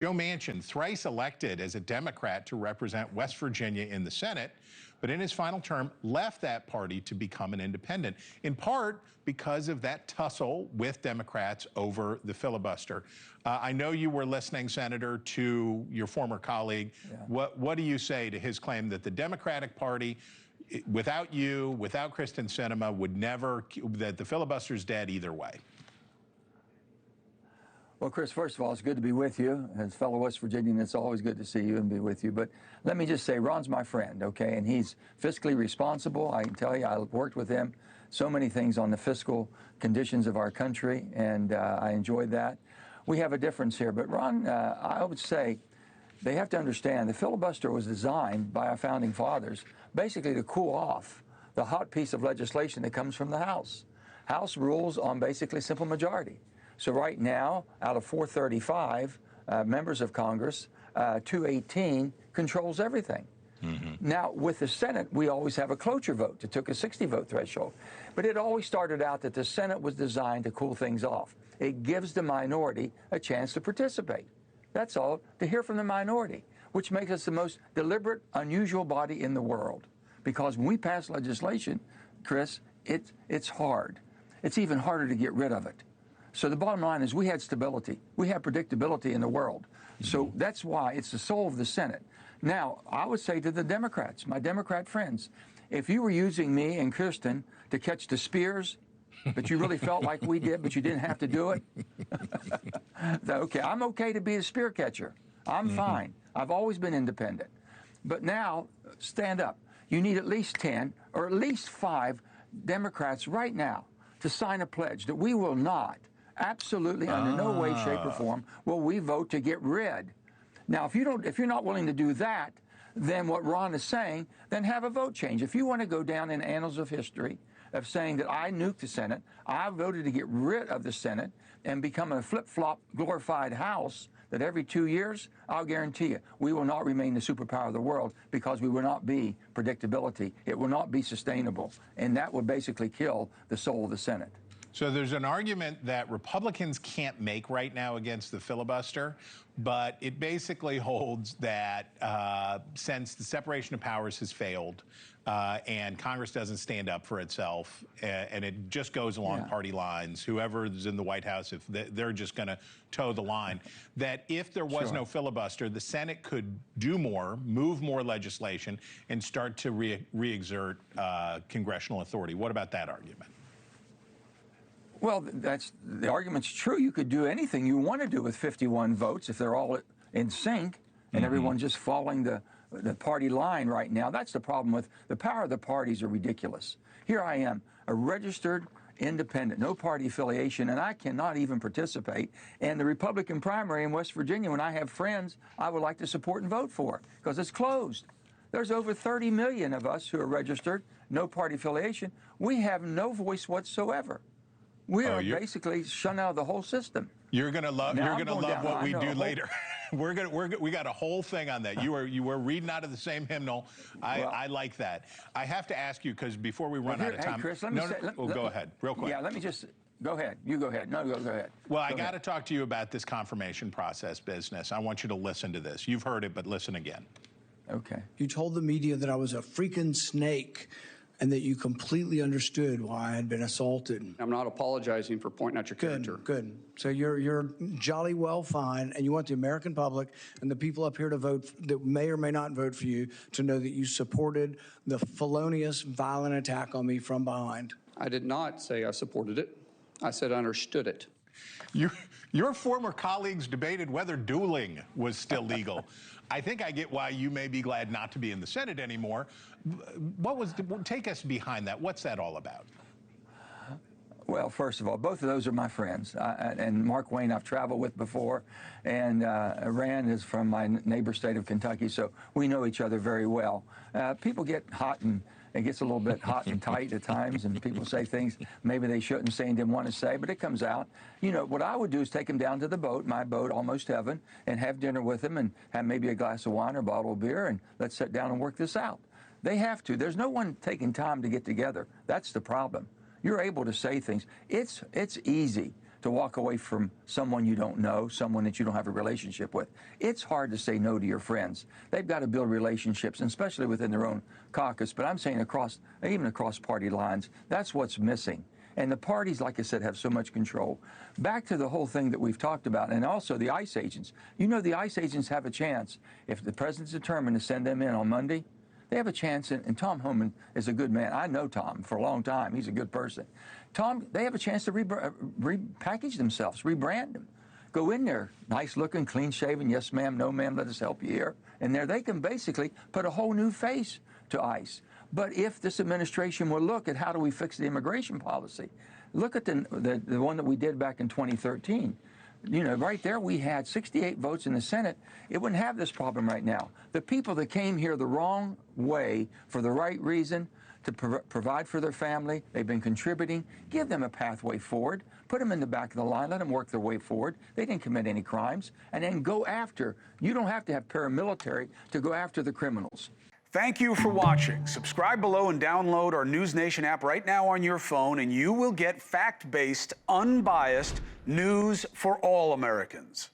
Joe Manchin, thrice elected as a Democrat to represent West Virginia in the Senate, but in his final term left that party to become an independent, in part because of that tussle with Democrats over the filibuster. I know you were listening, Senator, to your former colleague. Yeah. What do you say to his claim that the Democratic Party, without you, without Kristen Sinema, would never, that the filibuster's dead either way? Well, Chris, first of all, it's good to be with you. As a fellow West Virginian, it's always good to see you and be with you. But let me just say, Ron's my friend, okay? And he's fiscally responsible. I can tell you, I worked with him so many things on the fiscal conditions of our country, and I enjoyed that. We have a difference here. But Ron, I would say they have to understand the filibuster was designed by our founding fathers basically to cool off the hot piece of legislation that comes from the House. House rules on basically simple majority. So right now, out of 435 members of Congress, 218 controls everything. Mm-hmm. Now, with the Senate, we always have a cloture vote. It took a 60-vote threshold. But it always started out that the Senate was designed to cool things off. It gives the minority a chance to participate. That's all, to hear from the minority, which makes us the most deliberate, unusual body in the world. Because when we pass legislation, Chris, it's hard. It's even harder to get rid of it. So the bottom line is we had stability. We had predictability in the world. So that's why it's the soul of the Senate. Now, I would say to the Democrats, my Democrat friends, if you were using me and Kirsten to catch the spears, but you really felt like we did, but you didn't have to do it, okay, I'm okay to be a spear catcher. I'm fine. I've always been independent. But now, stand up. You need at least 10 or at least 5 Democrats right now to sign a pledge that we will not, absolutely, under no way, shape, or form, will we vote to get rid. Now, if you're not willing to do that, then what Ron is saying, then have a vote change. If you want to go down in annals of history of saying that I nuked the Senate, I voted to get rid of the Senate and become a flip-flop glorified House, that every 2 years, I'll guarantee you, we will not remain the superpower of the world because we will not be predictability. It will not be sustainable. And that would basically kill the soul of the Senate. So there's an argument that Republicans can't make right now against the filibuster, but it basically holds that since the separation of powers has failed and Congress doesn't stand up for itself and it just goes along party lines, whoever is in the White House, if they're just going to toe the line, that if there was no filibuster, the Senate could do more, move more legislation, and start to re-exert congressional authority. What about that argument? Well, the argument's true. You could do anything you want to do with 51 votes if they're all in sync and everyone just following the party line right now. That's the problem with the power of the parties are ridiculous. Here I am, a registered independent, no party affiliation, and I cannot even participate in the Republican primary in West Virginia when I have friends I would like to support and vote for because it's closed. There's over 30 million of us who are registered, no party affiliation. We have no voice whatsoever. We are basically shunned out of the whole system. You're gonna love what we do later. We got a whole thing on that. You were reading out of the same hymnal. I like that. I have to ask you because before we run out of time. Hey, Chris, let me go ahead, real quick. Yeah, let me just go ahead. You go ahead. No, go ahead. Well, I got to talk to you about this confirmation process business. I want you to listen to this. You've heard it, but listen again. Okay. You told the media that I was a freaking snake, and that you completely understood why I had been assaulted. I'm not apologizing for pointing out your character. Good. So you're jolly well fine, and you want the American public and the people up here to vote that may or may not vote for you to know that you supported the felonious, violent attack on me from behind. I did not say I supported it. I said I understood it. Your former colleagues debated whether dueling was still legal. I think I get why you may be glad not to be in the Senate anymore. Take us behind that. What's that all about? Well, first of all, both of those are my friends. And Mark Wayne I've traveled with before, and Rand is from my neighbor state of Kentucky, so we know each other very well. People get hot and it gets a little bit hot and tight at times, and people say things maybe they shouldn't say and didn't want to say, but it comes out. You know, what I would do is take them down to the boat, my boat, Almost Heaven, and have dinner with them and have maybe a glass of wine or a bottle of beer, and let's sit down and work this out. They have to. There's no one taking time to get together. That's the problem. You're able to say things. It's easy to walk away from someone you don't know, someone that you don't have a relationship with. It's hard to say no to your friends. They've got to build relationships, and especially within their own caucus. But I'm saying even across party lines, that's what's missing. And the parties, like I said, have so much control. Back to the whole thing that we've talked about, and also the ICE agents. You know, the ICE agents have a chance, if the president's determined to send them in on Monday, they have a chance, and Tom Homan is a good man. I know Tom for a long time. He's a good person. Tom, they have a chance to repackage themselves, rebrand them. Go in there, nice looking, clean shaven, yes ma'am, no ma'am, let us help you here. And there they can basically put a whole new face to ICE. But if this administration will look at how do we fix the immigration policy, look at the one that we did back in 2013. You know, right there we had 68 votes in the Senate. It wouldn't have this problem right now. The people that came here the wrong way for the right reason, to provide for their family, they've been contributing, give them a pathway forward, put them in the back of the line, let them work their way forward. They didn't commit any crimes, and then go after. You don't have to have paramilitary to go after the criminals. Thank you for watching. Subscribe below and download our NewsNation app right now on your phone, and you will get fact-based, unbiased news for all Americans.